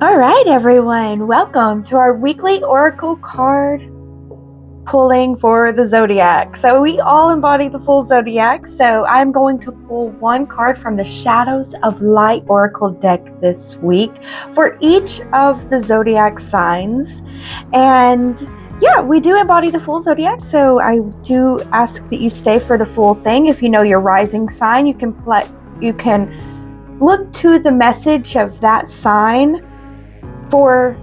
All right, everyone, welcome to our weekly oracle card pulling for the Zodiac. So we all embody the full Zodiac, so I'm going to pull one card from the Shadows of Light oracle deck this week for each of the Zodiac signs. And yeah, we do embody the full Zodiac, so I do ask that you stay for the full thing. If you know your rising sign, you can look to the message of that sign for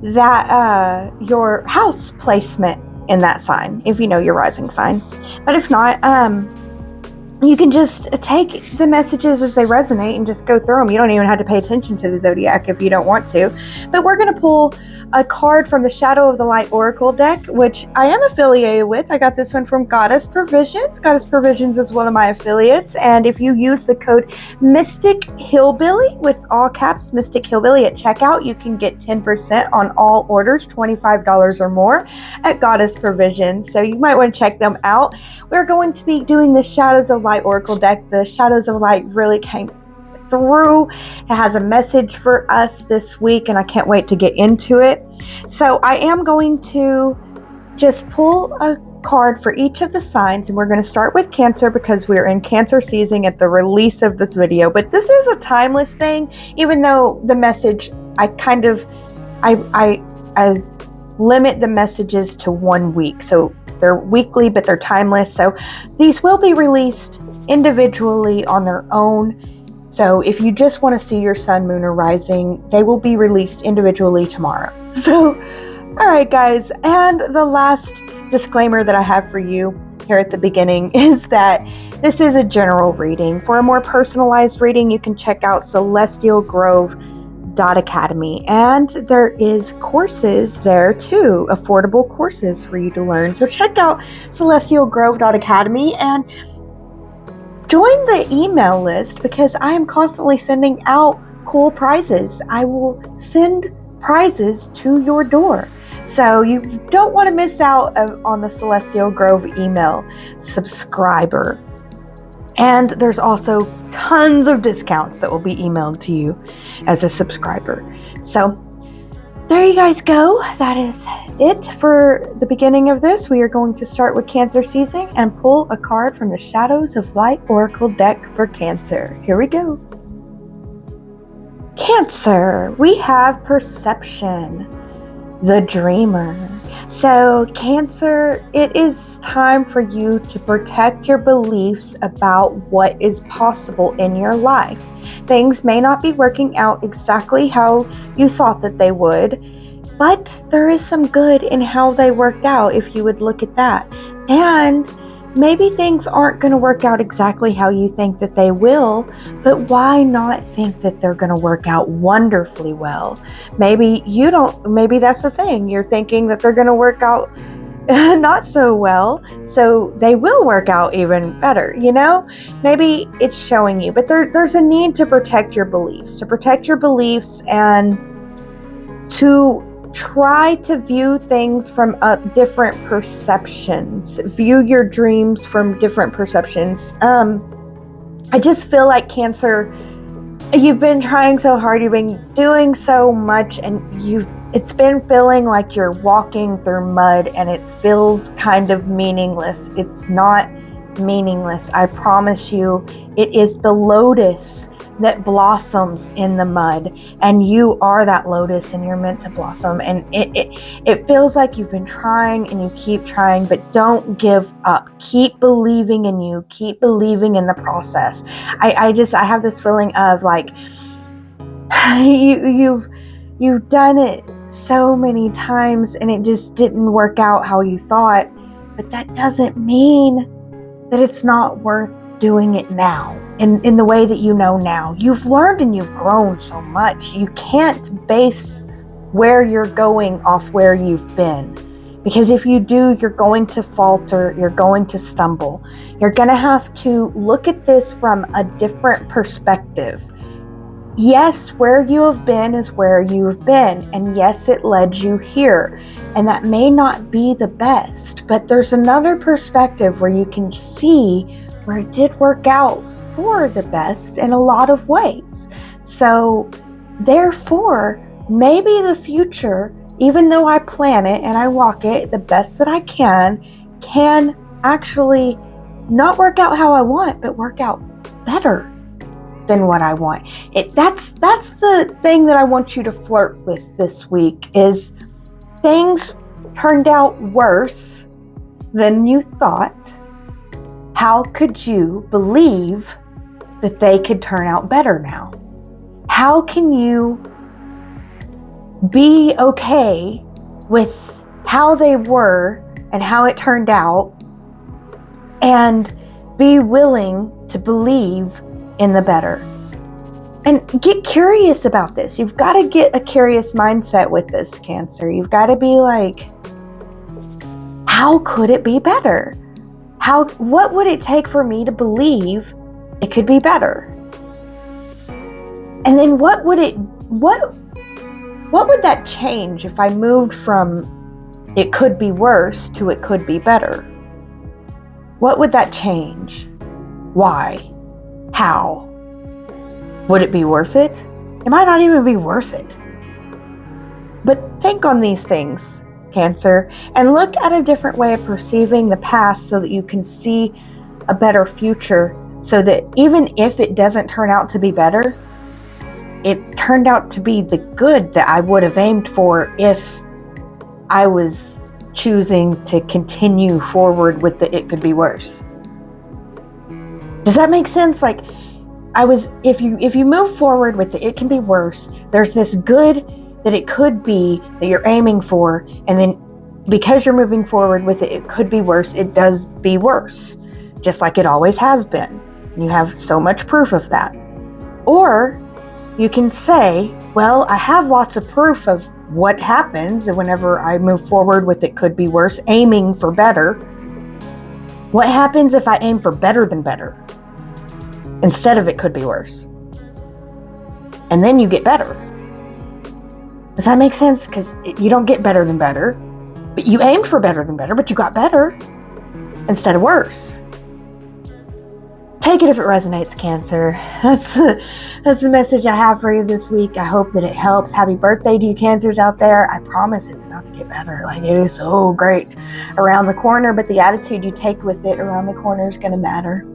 that your house placement in that sign, if you know your rising sign. But if not, you can just take the messages as they resonate and just go through them. You don't even have to pay attention to the Zodiac if you don't want to. But we're going to pull a card from the Shadow of the Light oracle deck, which I am affiliated with. I got this one from Goddess Provisions. Goddess Provisions is one of my affiliates, and if you use the code Mystic Hillbillie, with all caps Mystic Hillbillie, at checkout, you can get 10% on all orders $25 or more at Goddess Provisions. So you might want to check them out. We're going to be doing the Shadows of Light oracle deck. The Shadows of Light really came through. It has a message for us this week, and I can't wait to get into it. So I am going to just pull a card for each of the signs, and we're going to start with Cancer because we're in Cancer season at the release of this video. But this is a timeless thing, even though the message, I limit the messages to 1 week. So they're weekly, but they're timeless. So these will be released individually on their own. So if you just want to see your sun, moon, or rising, they will be released individually tomorrow. So, all right, guys. And the last disclaimer that I have for you here at the beginning is that this is a general reading. For a more personalized reading, you can check out celestialgrove.academy. And there is courses there too, affordable courses for you to learn. So check out celestialgrove.academy and join the email list because I am constantly sending out cool prizes. I will send prizes to your door. So you don't want to miss out on the Celestial Grove email subscriber. And there's also tons of discounts that will be emailed to you as a subscriber. So there you guys go. That is it for the beginning of this. We are going to start with Cancer season and pull a card from the Shadows of Light oracle deck for Cancer. Here we go. Cancer, we have Perception, the Dreamer. So Cancer, it is time for you to protect your beliefs about what is possible in your life. Things may not be working out exactly how you thought that they would, but there is some good in how they worked out if you would look at that. And maybe things aren't going to work out exactly how you think that they will, but why not think that they're going to work out wonderfully well? Maybe that's the thing. You're thinking that they're going to work out not so well, so they will work out even better, you know? Maybe it's showing you, but there's a need to protect your beliefs, and to try to view things from different perceptions, view your dreams from different perceptions. I just feel like Cancer, you've been trying so hard, you've been doing so much, and it's been feeling like you're walking through mud and it feels kind of meaningless. It's not meaningless. I promise you, it is the lotus that blossoms in the mud, and you are that lotus and you're meant to blossom. And it feels like you've been trying and you keep trying, but don't give up. Keep believing in you. Keep believing in the process. I have this feeling of like you've done it so many times and it just didn't work out how you thought, but that doesn't mean that it's not worth doing it now in the way that you know now. You've learned and you've grown so much. You can't base where you're going off where you've been, because if you do, you're going to falter, you're going to stumble. You're going to have to look at this from a different perspective. Yes, where you have been is where you have been, and yes, it led you here, and that may not be the best, but there's another perspective where you can see where it did work out for the best in a lot of ways. So therefore, maybe the future, even though I plan it and I walk it the best that I can actually not work out how I want, but work out better than what I want. That's the thing that I want you to flirt with this week is things turned out worse than you thought. How could you believe that they could turn out better now? How can you be okay with how they were and how it turned out and be willing to believe in the better? And get curious about this. You've got to get a curious mindset with this, Cancer. You've got to be like, how could it be better? What would it take for me to believe it could be better? And then what would that change if I moved from it could be worse to it could be better? What would that change? Why? How? Would it be worth it? It might not even be worth it. But think on these things, Cancer, and look at a different way of perceiving the past so that you can see a better future, so that even if it doesn't turn out to be better, it turned out to be the good that I would have aimed for if I was choosing to continue forward with the it could be worse. Does that make sense? Like, if you move forward with the it can be worse, there's this good that it could be that you're aiming for, and then because you're moving forward with it could be worse, it does be worse, just like it always has been. You have so much proof of that. Or you can say, well, I have lots of proof of what happens whenever I move forward with it could be worse, aiming for better. What happens if I aim for better than better instead of it could be worse? And then you get better. Does that make sense? Because you don't get better than better, but you aimed for better than better, but you got better instead of worse. Take it if it resonates, Cancer. That's the message I have for you this week. I hope that it helps. Happy birthday to you Cancers out there. I promise it's about to get better. Like, it is so great around the corner, but the attitude you take with it around the corner is going to matter.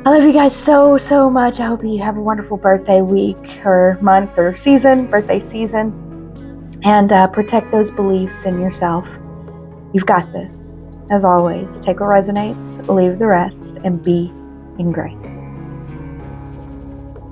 I love you guys so, so much. I hope that you have a wonderful birthday week or month or birthday season. And protect those beliefs in yourself. You've got this. As always, take what resonates, leave the rest, and be in grace.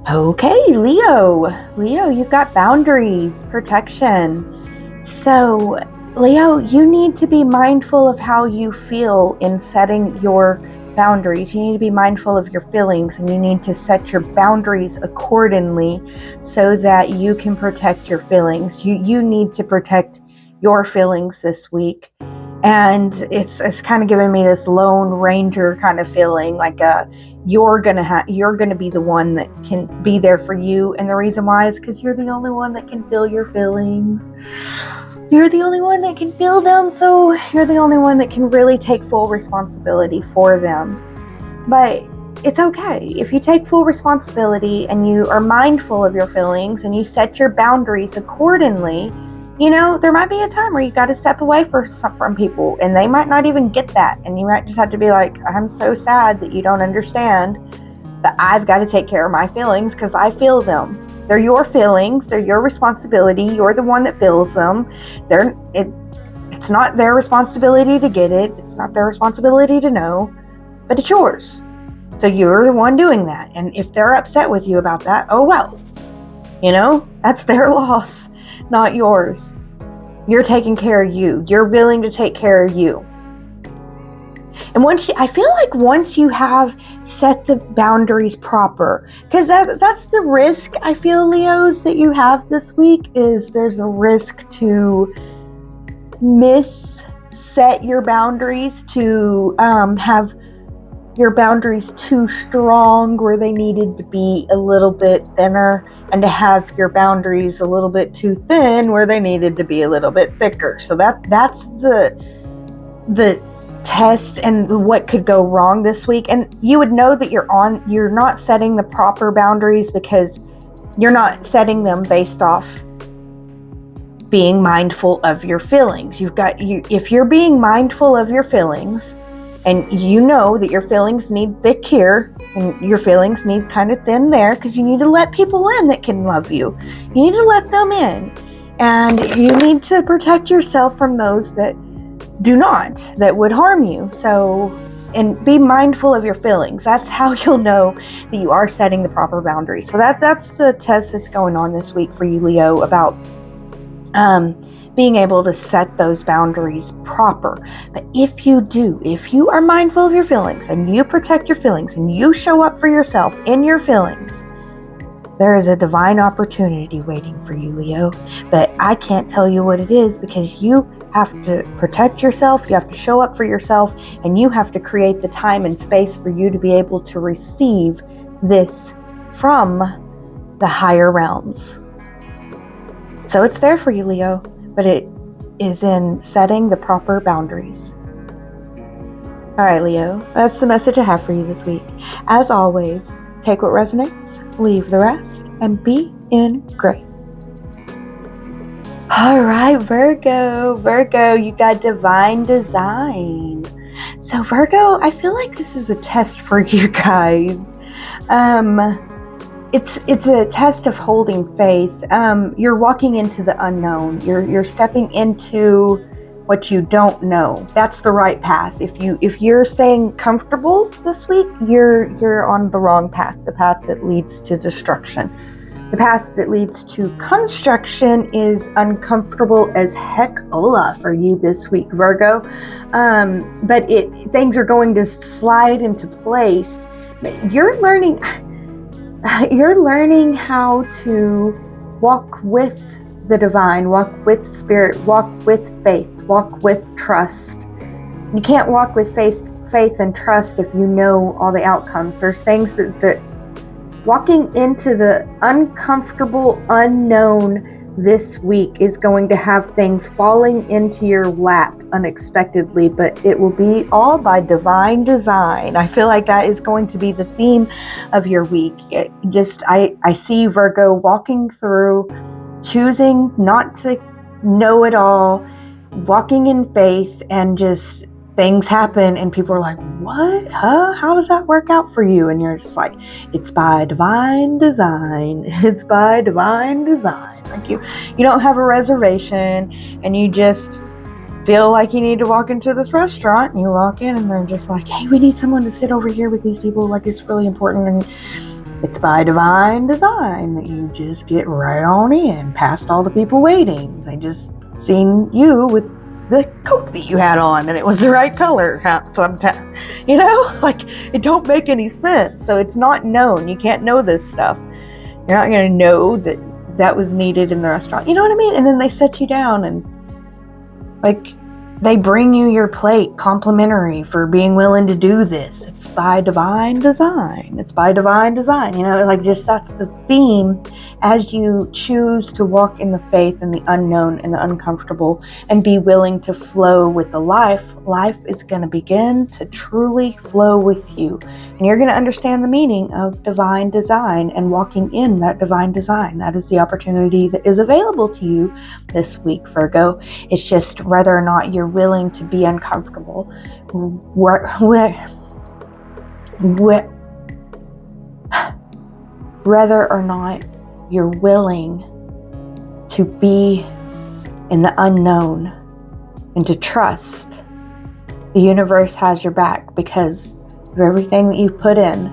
Okay, Leo, you've got boundaries, protection. So, Leo, you need to be mindful of how you feel in setting your boundaries. You need to be mindful of your feelings, and you need to set your boundaries accordingly so that you can protect your feelings. You need to protect your feelings this week. And it's kind of giving me this Lone Ranger kind of feeling, like you're gonna be the one that can be there for you. And the reason why is because you're the only one that can feel your feelings. You're the only one that can feel them, so you're the only one that can really take full responsibility for them. But it's okay. If you take full responsibility and you are mindful of your feelings and you set your boundaries accordingly, you know, there might be a time where you got to step away from people, and they might not even get that. And you might just have to be like, I'm so sad that you don't understand, but I've got to take care of my feelings because I feel them. They're your feelings. They're your responsibility. You're the one that feels them. It's not their responsibility to get it. It's not their responsibility to know, but it's yours. So you're the one doing that. And if they're upset with you about that, oh well. You know, that's their loss, not yours. You're taking care of you. You're willing to take care of you. And I feel like once you have set the boundaries proper, because that's the risk I feel, Leos, that you have this week, is there's a risk to set your boundaries, to have your boundaries too strong where they needed to be a little bit thinner, and to have your boundaries a little bit too thin where they needed to be a little bit thicker. So that's the test and what could go wrong this week. And you would know that you're not setting the proper boundaries because you're not setting them based off being mindful of your feelings. If you're being mindful of your feelings, and you know that your feelings need thick here, and your feelings need kind of thin there, because you need to let people in that can love you. You need to let them in. And you need to protect yourself from those that do not, that would harm you. So, and be mindful of your feelings. That's how you'll know that you are setting the proper boundaries. So that's the test that's going on this week for you, Leo, about being able to set those boundaries proper. But if you are mindful of your feelings and you protect your feelings and you show up for yourself in your feelings, there is a divine opportunity waiting for you, Leo. But I can't tell you what it is, because you have to protect yourself, you have to show up for yourself, and you have to create the time and space for you to be able to receive this from the higher realms. So it's there for you, Leo, but it is in setting the proper boundaries. All right, Leo, that's the message I have for you this week. As always, take what resonates, leave the rest, and be in grace. All right, Virgo, you got divine design. So Virgo, I feel like this is a test for you guys. It's a test of holding faith. You're walking into the unknown. You're stepping into what you don't know. That's the right path. If you're staying comfortable this week, you're on the wrong path. The path that leads to destruction. The path that leads to construction is uncomfortable as heck-ola for you this week, Virgo. But things are going to slide into place. You're learning how to walk with the divine, walk with spirit, walk with faith, walk with trust. You can't walk with faith and trust if you know all the outcomes. There's things that walking into the uncomfortable unknown this week is going to have things falling into your lap unexpectedly, but it will be all by divine design. I feel like that is going to be the theme of your week. I see Virgo walking through, choosing not to know it all, walking in faith, and just things happen and people are like, what? Huh? How did that work out for you? And you're just like, it's by divine design. It's by divine design. Like you don't have a reservation and you just feel like you need to walk into this restaurant, and you walk in and they're just like, hey, we need someone to sit over here with these people. Like, it's really important. And it's by divine design that you just get right on in past all the people waiting. They just seen you with the coat that you had on and it was the right color sometimes, like it don't make any sense. So it's not known. You can't know this stuff. You're not going to know that was needed in the restaurant. You know what I mean? And then they set you down and like they bring you your plate complimentary for being willing to do this. It's by divine design. It's by divine design. That's the theme as you choose to walk in the faith and the unknown and the uncomfortable and be willing to flow with the life. Life is going to begin to truly flow with you. And you're going to understand the meaning of divine design and walking in that divine design. That is the opportunity that is available to you this week, Virgo. It's just whether or not you're willing to be uncomfortable, whether or not you're willing to be in the unknown and to trust the universe has your back because of everything that you've put in,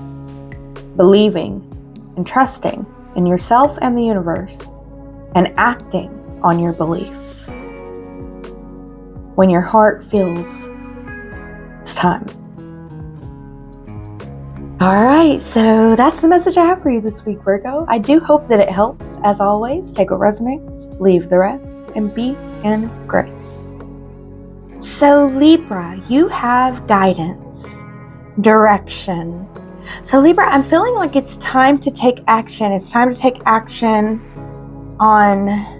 believing and trusting in yourself and the universe and acting on your beliefs. When your heart feels it's time. All right, so that's the message I have for you this week, Virgo. I do hope that it helps. As always, take what resonates, leave the rest, and be in grace. So Libra, you have guidance, direction. So Libra, I'm feeling like it's time to take action. It's time to take action on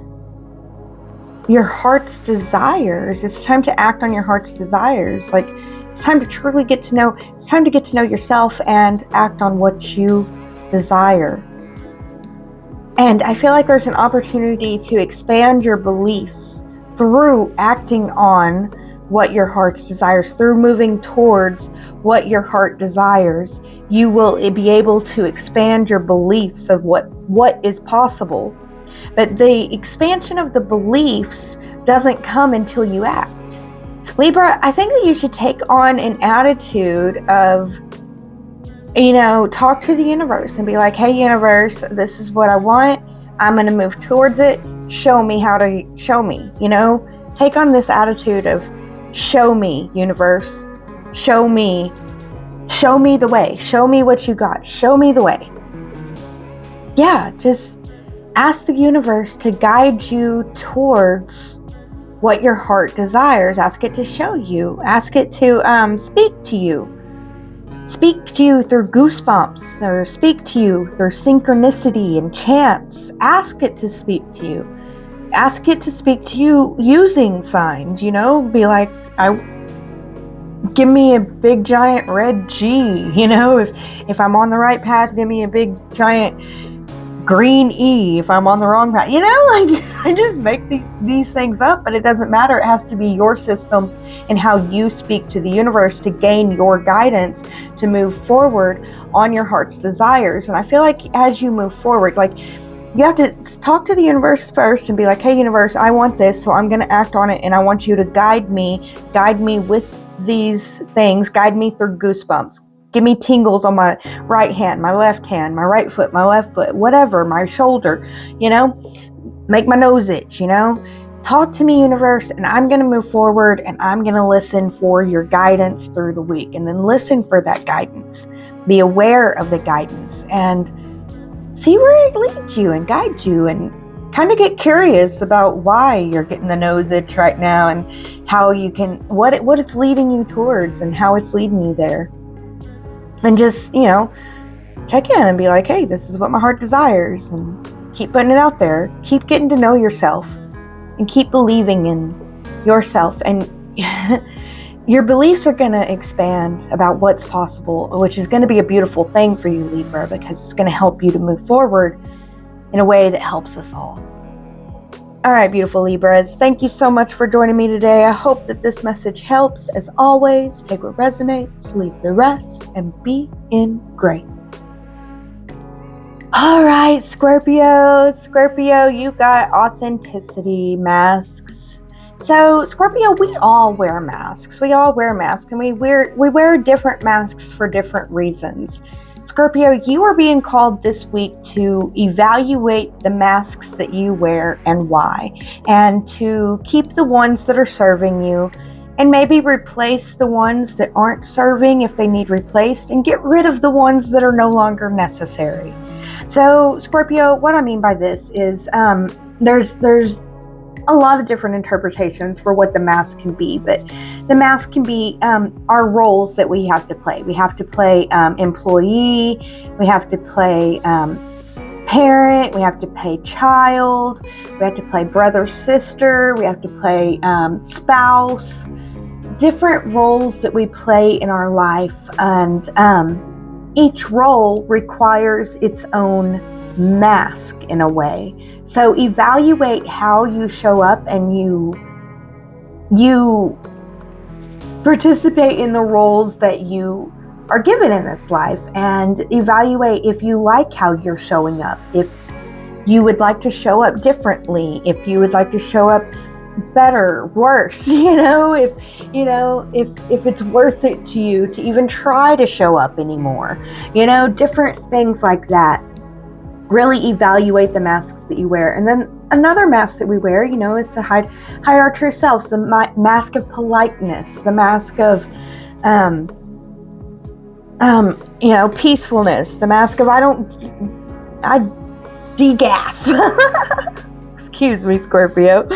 your heart's desires. It's time to act on your heart's desires. Like, it's time to truly get to know. It's time to get to know yourself and act on what you desire. And I feel like there's an opportunity to expand your beliefs through acting on what your heart desires, through moving towards what your heart desires. You will be able to expand your beliefs of what is possible. But the expansion of the beliefs doesn't come until you act. Libra, I think that you should take on an attitude of, talk to the universe and be like, hey, universe, this is what I want. I'm going to move towards it. Show me how to show me, take on this attitude of show me, universe. Show me the way. Show me what you got. Show me the way. Yeah, just ask the universe to guide you towards what your heart desires. Ask it to show you. Ask it to speak to you. Speak to you through goosebumps, or speak to you through synchronicity and chance. Ask it to speak to you. Ask it to speak to you using signs, be like, give me a big giant red G, if I'm on the right path, give me a big giant green E if I'm on the wrong path. I just make these things up, but it doesn't matter. It has to be your system and how you speak to the universe to gain your guidance to move forward on your heart's desires. And I feel like as you move forward, you have to talk to the universe first and be like, hey, universe, I want this, so I'm going to act on it, and I want you to guide me with these things, guide me through goosebumps. Give me tingles on my right hand, my left hand, my right foot, my left foot, whatever, my shoulder, make my nose itch, Talk to me, universe, and I'm going to move forward, and I'm going to listen for your guidance through the week, and then listen for that guidance. Be aware of the guidance and see where it leads you and guides you, and kind of get curious about why you're getting the nose itch right now, and how you can, what it's leading you towards and how it's leading you there. And just, check in and be like, hey, this is what my heart desires, and keep putting it out there. Keep getting to know yourself and keep believing in yourself, and your beliefs are going to expand about what's possible, which is going to be a beautiful thing for you, Libra, because it's going to help you to move forward in a way that helps us all. All right, beautiful Libras, thank you so much for joining me today. I hope that this message helps. As always, take what resonates, leave the rest, and be in grace. All right, Scorpio, you got authenticity masks. So, Scorpio, we all wear masks. And we wear different masks for different reasons. Scorpio, you are being called this week to evaluate the masks that you wear and why, and to keep the ones that are serving you, and maybe replace the ones that aren't serving if they need replaced, and get rid of the ones that are no longer necessary. So, Scorpio, what I mean by this is there's a lot of different interpretations for what the mask can be, but the mask can be our roles that we have to play. We have to play employee, we have to play parent, we have to play child, we have to play brother, sister, we have to play spouse, different roles that we play in our life, and each role requires its own mask in a way. So evaluate how you show up and you participate in the roles that you are given in this life, and evaluate if you like how you're showing up, if you would like to show up differently, if you would like to show up better, worse, if it's worth it to you to even try to show up anymore, different things like that. Really evaluate the masks that you wear. And then another mask that we wear, is to hide our true selves, the mask of politeness, the mask of peacefulness, the mask of I degaff. Excuse me, Scorpio.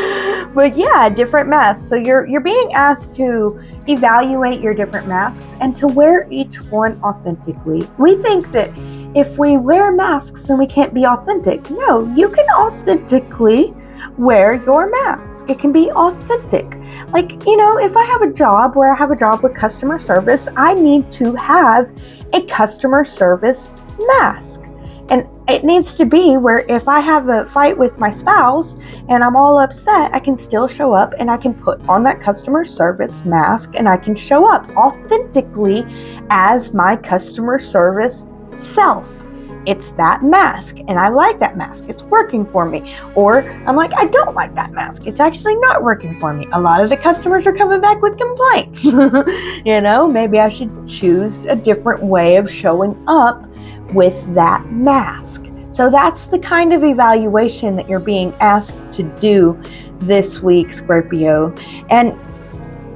But yeah, different masks. So you're being asked to evaluate your different masks and to wear each one authentically. We think that if we wear masks, then we can't be authentic. No, you can authentically wear your mask. It can be authentic. If I have a job where I have a job with customer service, I need to have a customer service mask. And it needs to be where if I have a fight with my spouse and I'm all upset, I can still show up and I can put on that customer service mask and I can show up authentically as my customer service self. It's that mask, and I like that mask. It's working for me. Or I'm like, I don't like that mask. It's actually not working for me. A lot of the customers are coming back with complaints. Maybe I should choose a different way of showing up with that mask. So that's the kind of evaluation that you're being asked to do this week, Scorpio. And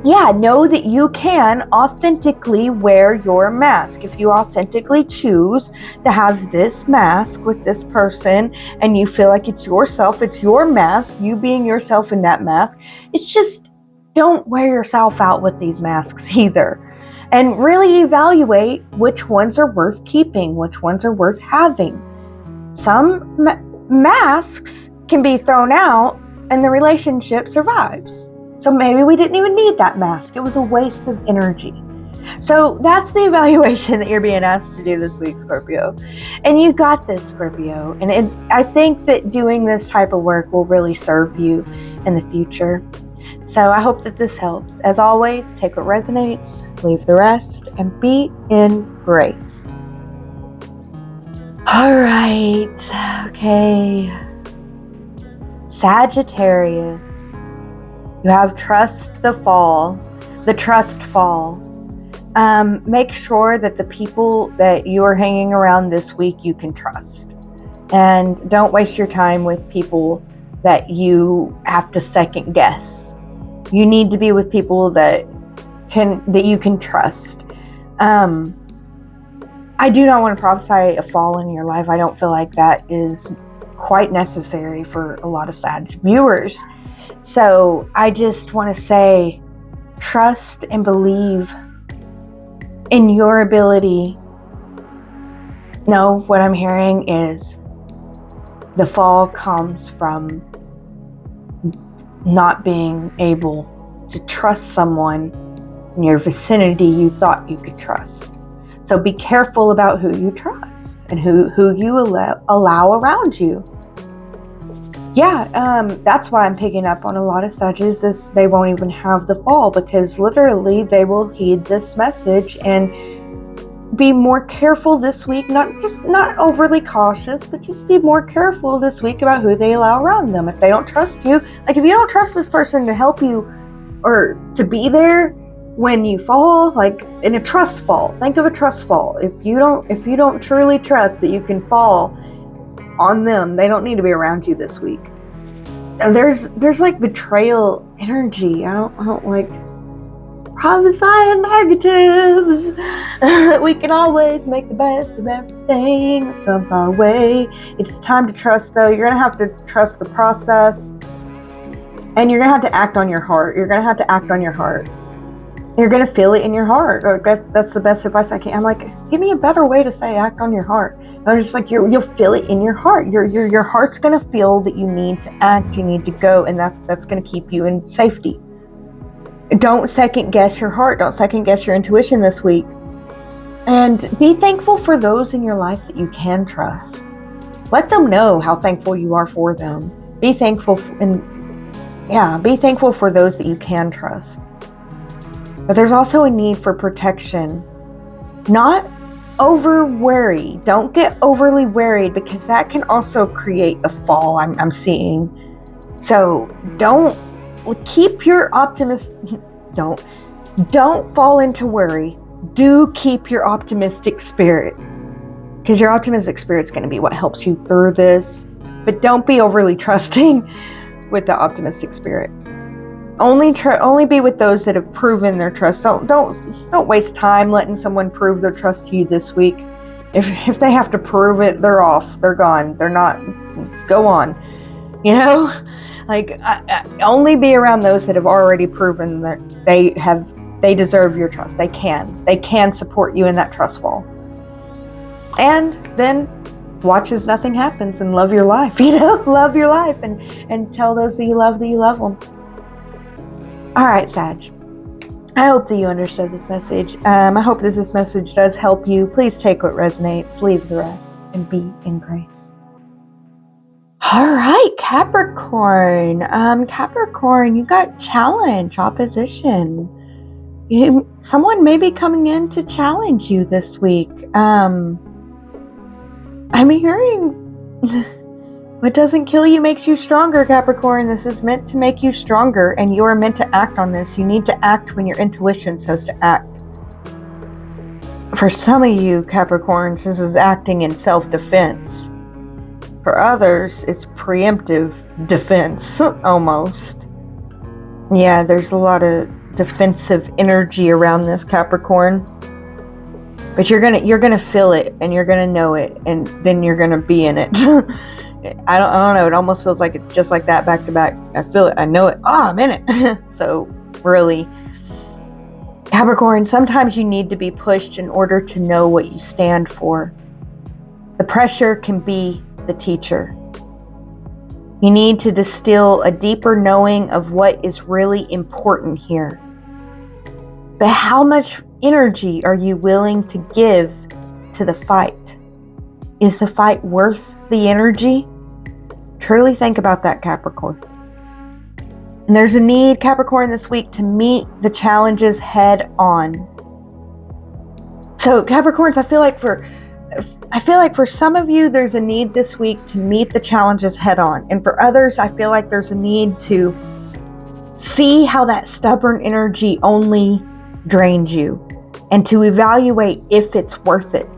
yeah, know that you can authentically wear your mask. If you authentically choose to have this mask with this person and you feel like it's yourself, it's your mask, you being yourself in that mask, it's just don't wear yourself out with these masks either. And really evaluate which ones are worth keeping, which ones are worth having. Some masks can be thrown out and the relationship survives. So maybe we didn't even need that mask. It was a waste of energy. So that's the evaluation that you're being asked to do this week, Scorpio. And you got this, Scorpio. And I think that doing this type of work will really serve you in the future. So I hope that this helps. As always, take what resonates, leave the rest, and be in grace. All right. Okay. Sagittarius. You have trust the trust fall. Make sure that the people that you are hanging around this week you can trust. And don't waste your time with people that you have to second guess. You need to be with people that you can trust. I do not want to prophesy a fall in your life. I don't feel like that is quite necessary for a lot of Sag viewers. So I just want to say, trust and believe in your ability. No, what I'm hearing is the fall comes from not being able to trust someone in your vicinity you thought you could trust. So be careful about who you trust and who you allow around you. Yeah, that's why I'm picking up on a lot of Sages. They won't even have the fall because literally they will heed this message and be more careful this week. Not overly cautious, but just be more careful this week about who they allow around them. If they don't trust you, like if you don't trust this person to help you or to be there when you fall, like in a trust fall. Think of a trust fall. If you don't truly trust that you can fall on them, they don't need to be around you this week. And there's like betrayal energy. I don't like prophesying negatives. We can always make the best of everything that comes our way. It's time to trust, though. You're gonna have to trust the process, and you're gonna have to act on your heart. You're gonna feel it in your heart. That's the best advice I can. I'm like, give me a better way to say act on your heart. I'm just like, you'll feel it in your heart. Your heart's gonna feel that you need to act, you need to go, and that's gonna keep you in safety. Don't second guess your heart. Don't second guess your intuition this week. And be thankful for those in your life that you can trust. Let them know how thankful you are for them. Be thankful for those that you can trust. But there's also a need for protection. Not over worry. Don't get overly worried because that can also create a fall I'm seeing. So don't keep your don't fall into worry. Do keep your optimistic spirit. Because your optimistic spirit is going to be what helps you through this. But don't be overly trusting with the optimistic spirit. Only be with those that have proven their trust. Don't waste time letting someone prove their trust to you this week. If they have to prove it, they're off. They're gone. They're not. Go on. Like only be around those that have already proven that they deserve your trust. They can support you in that trust fall. And then watch as nothing happens and love your life. Love your life and tell those that you love them. All right, Sag. I hope that you understood this message. I hope that this message does help you. Please take what resonates, leave the rest. and be in grace. All right, Capricorn. Capricorn, you got challenge, opposition. Someone may be coming in to challenge you this week. I'm hearing what doesn't kill you makes you stronger, Capricorn. This is meant to make you stronger, and you are meant to act on this. You need to act when your intuition says to act. For some of you, Capricorns, this is acting in self-defense. For others, it's preemptive defense, almost. Yeah, there's a lot of defensive energy around this, Capricorn. But you're gonna feel it, and you're gonna know it, and then you're gonna be in it. I don't know. It almost feels like it's just like that, back to back. I feel it. I know it. I'm in it. So really, Capricorn, sometimes you need to be pushed in order to know what you stand for. The pressure can be the teacher. You need to distill a deeper knowing of what is really important here. But how much energy are you willing to give to the fight? Is the fight worth the energy? Truly think about that, Capricorn. And there's a need, Capricorn, this week to meet the challenges head on. So, Capricorns, I feel like for some of you, there's a need this week to meet the challenges head on. And for others, I feel like there's a need to see how that stubborn energy only drains you, and to evaluate if it's worth it.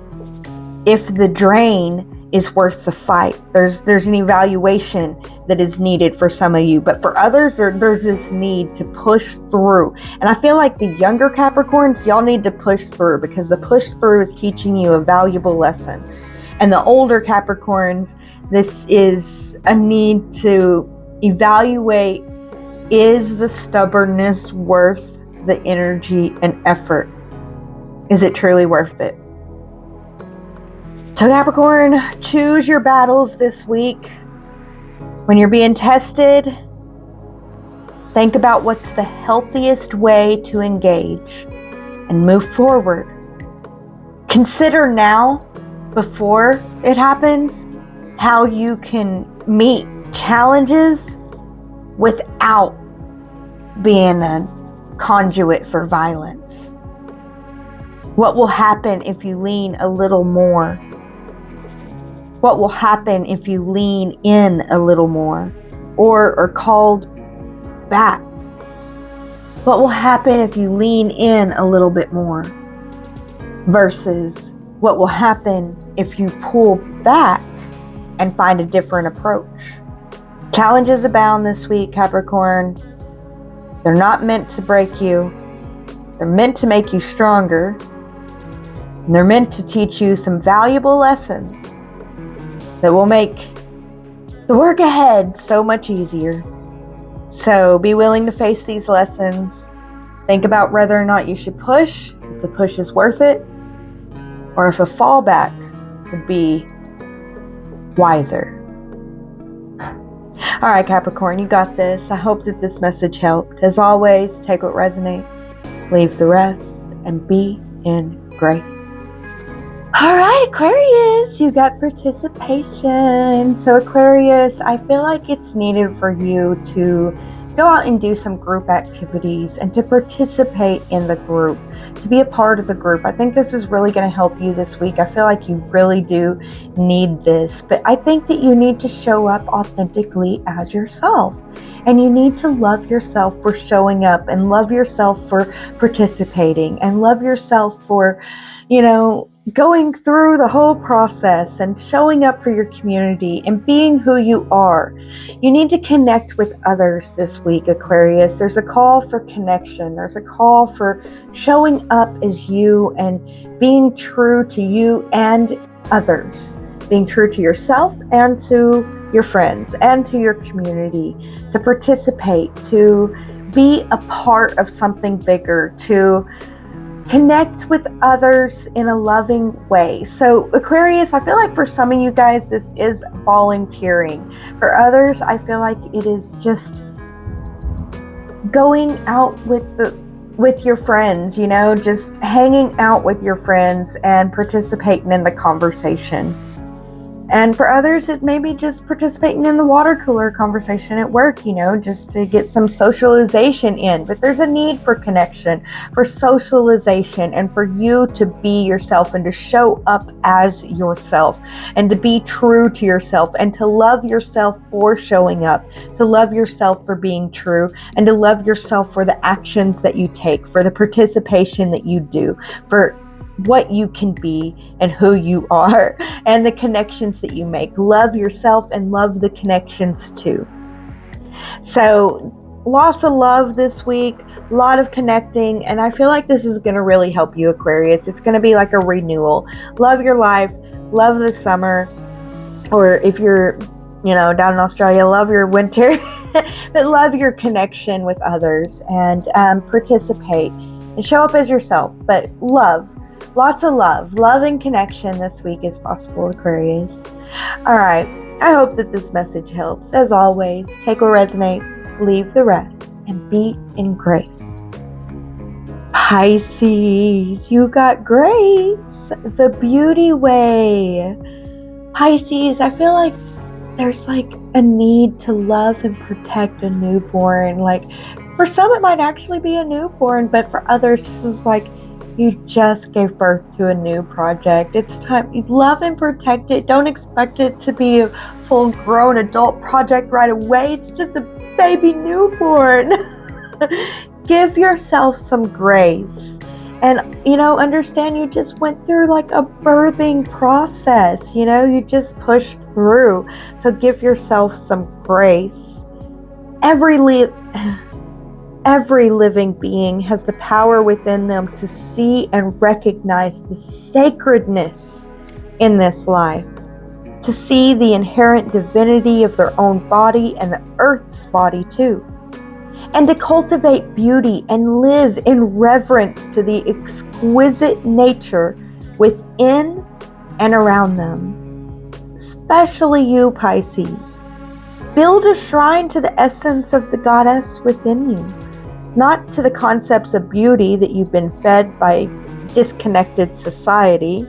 If the drain is worth the fight. There's an evaluation that is needed for some of you, but for others, there's this need to push through. And I feel like the younger Capricorns, y'all need to push through, because the push through is teaching you a valuable lesson. And the older Capricorns, this is a need to evaluate, is the stubbornness worth the energy and effort? Is it truly worth it? So Capricorn, choose your battles this week. When you're being tested, think about what's the healthiest way to engage and move forward. Consider now, before it happens, how you can meet challenges without being a conduit for violence. What will happen if you lean a little more? What will happen if you lean in a little more, or are called back? What will happen if you lean in a little bit more, versus what will happen if you pull back and find a different approach? Challenges abound this week, Capricorn. They're not meant to break you. They're meant to make you stronger. And they're meant to teach you some valuable lessons that will make the work ahead so much easier. So be willing to face these lessons. Think about whether or not you should push, if the push is worth it, or if a fallback would be wiser. All right, Capricorn, you got this. I hope that this message helped. As always, take what resonates, leave the rest, and be in grace. All right, Aquarius, you got participation. So Aquarius, I feel like it's needed for you to go out and do some group activities and to participate in the group, to be a part of the group. I think this is really going to help you this week. I feel like you really do need this, but I think that you need to show up authentically as yourself. And you need to love yourself for showing up, and love yourself for participating, and love yourself for, going through the whole process and showing up for your community and being who you are. You need to connect with others this week, Aquarius. There's a call for connection. There's a call for showing up as you and being true to you and others. Being true to yourself and to your friends and to your community. To participate, to be a part of something bigger, to connect with others in a loving way. So Aquarius, I feel like for some of you guys, this is volunteering. For others, I feel like it is just going out with your friends, just hanging out with your friends and participating in the conversation. And for others, it may be just participating in the water cooler conversation at work, just to get some socialization in. But there's a need for connection, for socialization, and for you to be yourself and to show up as yourself and to be true to yourself and to love yourself for showing up, to love yourself for being true, and to love yourself for the actions that you take, for the participation that you do, for what you can be and who you are and the connections that you make. Love yourself and love the connections too. So lots of love this week, a lot of connecting, and I feel like this is going to really help you, Aquarius. It's going to be like a renewal. Love your life, love the summer, or if you're, down in Australia, love your winter, but love your connection with others and participate and show up as yourself, but love. Lots of love. Love and connection this week is possible, Aquarius. All right. I hope that this message helps. As always, take what resonates, leave the rest, and be in grace. Pisces, you got grace. The beauty way. Pisces, I feel like there's like a need to love and protect a newborn. Like for some, it might actually be a newborn, but for others, this is like you just gave birth to a new project. It's time. You love and protect it. Don't expect it to be a full-grown adult project right away. It's just a baby newborn. Give yourself some grace. And, understand you just went through like a birthing process. You just pushed through. So give yourself some grace. Every living being has the power within them to see and recognize the sacredness in this life, to see the inherent divinity of their own body and the earth's body too, and to cultivate beauty and live in reverence to the exquisite nature within and around them. Especially you, Pisces. Build a shrine to the essence of the goddess within you, not to the concepts of beauty that you've been fed by disconnected society.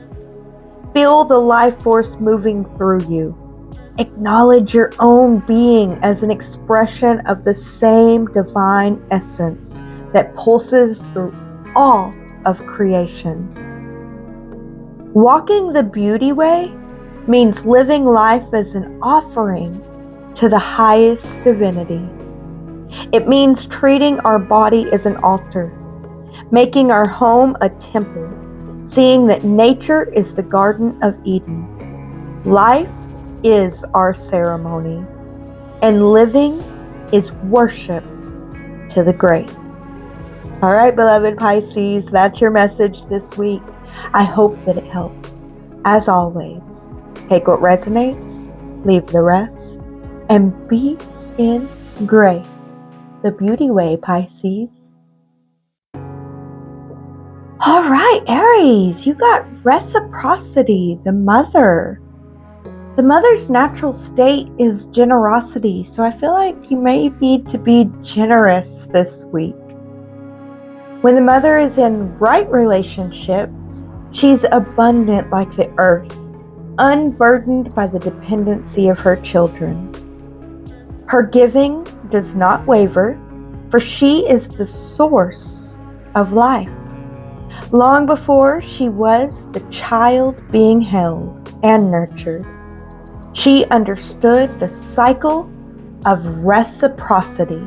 Feel the life force moving through you. Acknowledge your own being as an expression of the same divine essence that pulses through all of creation. Walking the beauty way means living life as an offering to the highest divinity. It means treating our body as an altar, making our home a temple, seeing that nature is the Garden of Eden. Life is our ceremony, and living is worship to the grace. All right, beloved Pisces, that's your message this week. I hope that it helps. As always, take what resonates, leave the rest, and be in grace. The beauty way, Pisces. All right, Aries, you got reciprocity, the mother. The mother's natural state is generosity, so I feel like you may need to be generous this week. When the mother is in right relationship, she's abundant like the earth, unburdened by the dependency of her children. Her giving does not waver, for she is the source of life. Long before she was the child being held and nurtured, she understood the cycle of reciprocity.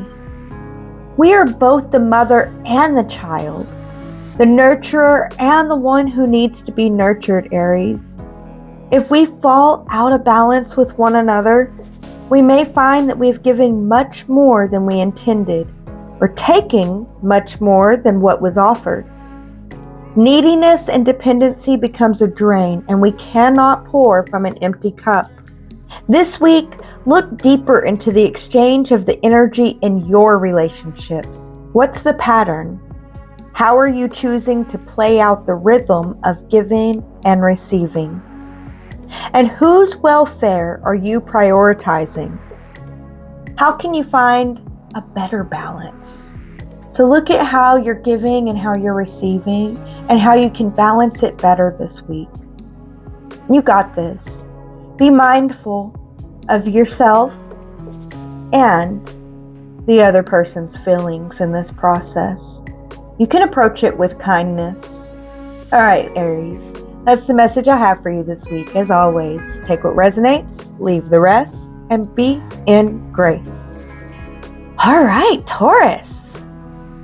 We are both the mother and the child, the nurturer and the one who needs to be nurtured, Aries. If we fall out of balance with one another, we may find that we've given much more than we intended, or taking much more than what was offered. Neediness and dependency becomes a drain, and we cannot pour from an empty cup. This week, look deeper into the exchange of the energy in your relationships. What's the pattern? How are you choosing to play out the rhythm of giving and receiving? And whose welfare are you prioritizing? How can you find a better balance? So look at how you're giving and how you're receiving and how you can balance it better this week. You got this. Be mindful of yourself and the other person's feelings in this process. You can approach it with kindness. All right, Aries, that's the message I have for you this week. As always, take what resonates, leave the rest, and be in grace. All right, Taurus.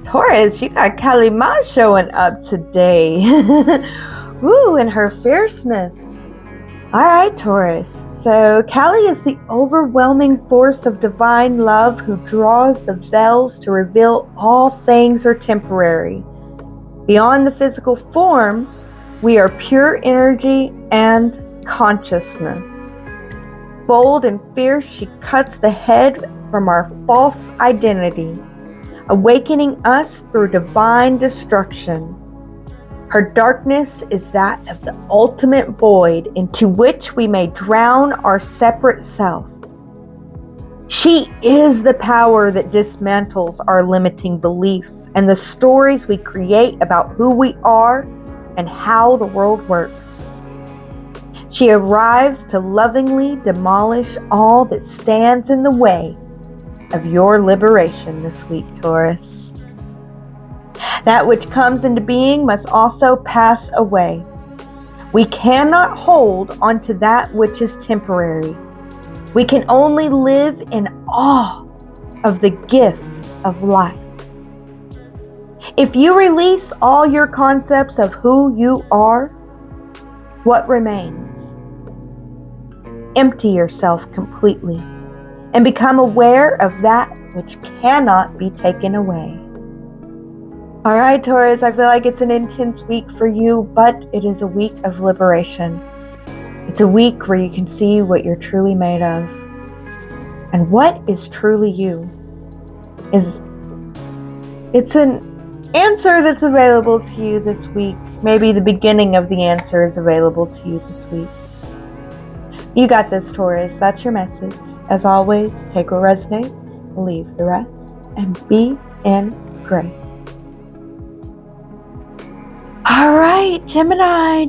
Taurus, you got Kali Ma showing up today. Woo, and her fierceness. All right, Taurus. So Kali is the overwhelming force of divine love who draws the veils to reveal all things are temporary. Beyond the physical form, we are pure energy and consciousness. Bold and fierce, she cuts the head from our false identity, awakening us through divine destruction. Her darkness is that of the ultimate void into which we may drown our separate self. She is the power that dismantles our limiting beliefs and the stories we create about who we are and how the world works. She arrives to lovingly demolish all that stands in the way of your liberation this week, Taurus. That which comes into being must also pass away. We cannot hold onto that which is temporary. We can only live in awe of the gift of life. If you release all your concepts of who you are, what remains? Empty yourself completely and become aware of that which cannot be taken away. All right, Taurus, I feel like it's an intense week for you, but it is a week of liberation. It's a week where you can see what you're truly made of. And what is truly you it's an answer that's available to you this week. Maybe the beginning of the answer is available to you this week. You got this, Taurus. That's your message. As always, take what resonates, leave the rest, and be in grace. All right, Gemini,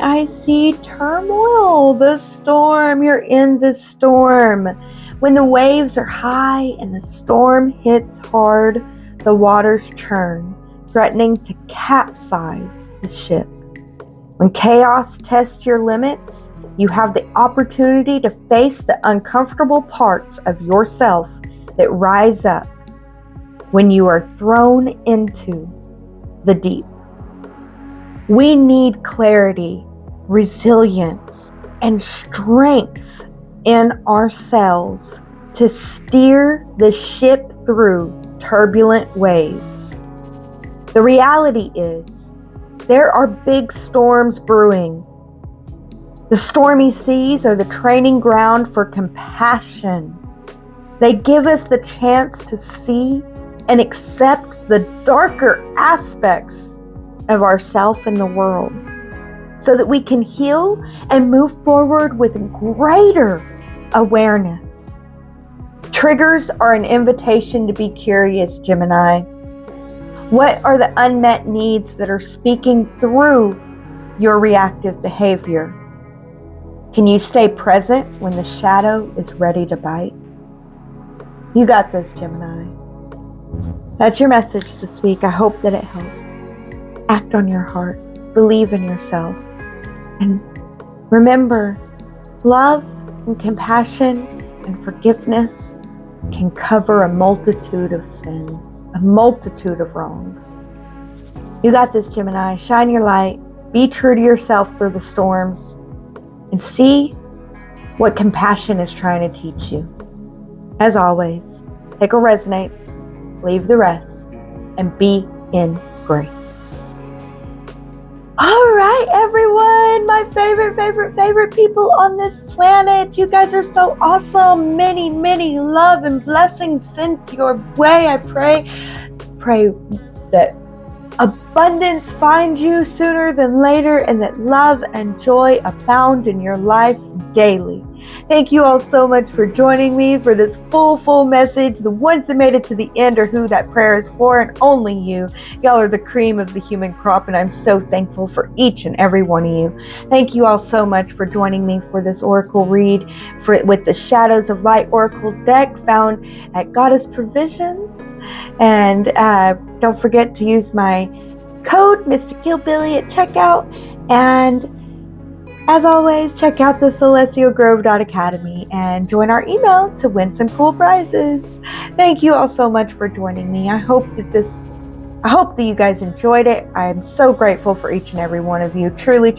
I see turmoil, the storm. You're in the storm. When the waves are high and the storm hits hard, the waters churn, threatening to capsize the ship. When chaos tests your limits, you have the opportunity to face the uncomfortable parts of yourself that rise up when you are thrown into the deep. We need clarity, resilience, and strength in ourselves to steer the ship through turbulent waves. The reality is, there are big storms brewing. The stormy seas are the training ground for compassion. They give us the chance to see and accept the darker aspects of ourself and the world, so that we can heal and move forward with greater awareness. Triggers are an invitation to be curious, Gemini. What are the unmet needs that are speaking through your reactive behavior? Can you stay present when the shadow is ready to bite? You got this, Gemini. That's your message this week. I hope that it helps. Act on your heart, believe in yourself, and remember, love and compassion and forgiveness can cover a multitude of sins, a multitude of wrongs. You got this, Gemini. Shine your light, be true to yourself through the storms, and see what compassion is trying to teach you. As always, take what resonates, leave the rest, and be in grace. All right, everyone, my favorite people on this planet. You guys are so awesome. Many love and blessings sent your way. I pray that abundance find you sooner than later, and that love and joy abound in your life daily. Thank you all so much for joining me for this full message. The ones that made it to the end are who that prayer is for, and only you. Y'all are the cream of the human crop, and I'm so thankful for each and every one of you. Thank you all so much for joining me for this oracle read with the Shadows of Light Oracle deck found at Goddess Provisions. And don't forget to use my code Mystic Hillbillie at checkout. And as always, check out the celestialgrove.academy and join our email to win some cool prizes. Thank you all so much for joining me. I hope that you guys enjoyed it. I'm so grateful for each and every one of you. Truly.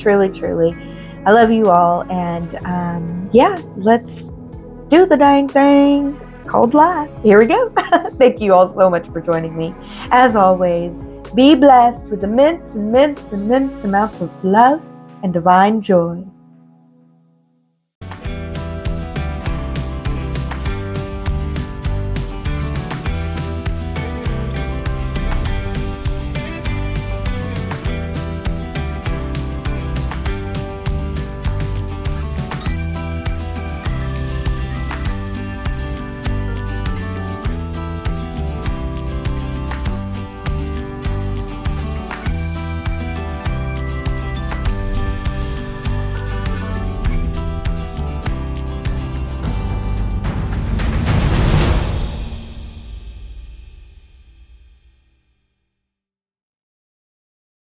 I love you all. And let's do the dang thing called life. Here we go. Thank you all so much for joining me. As always, be blessed with immense amounts of love and divine joy.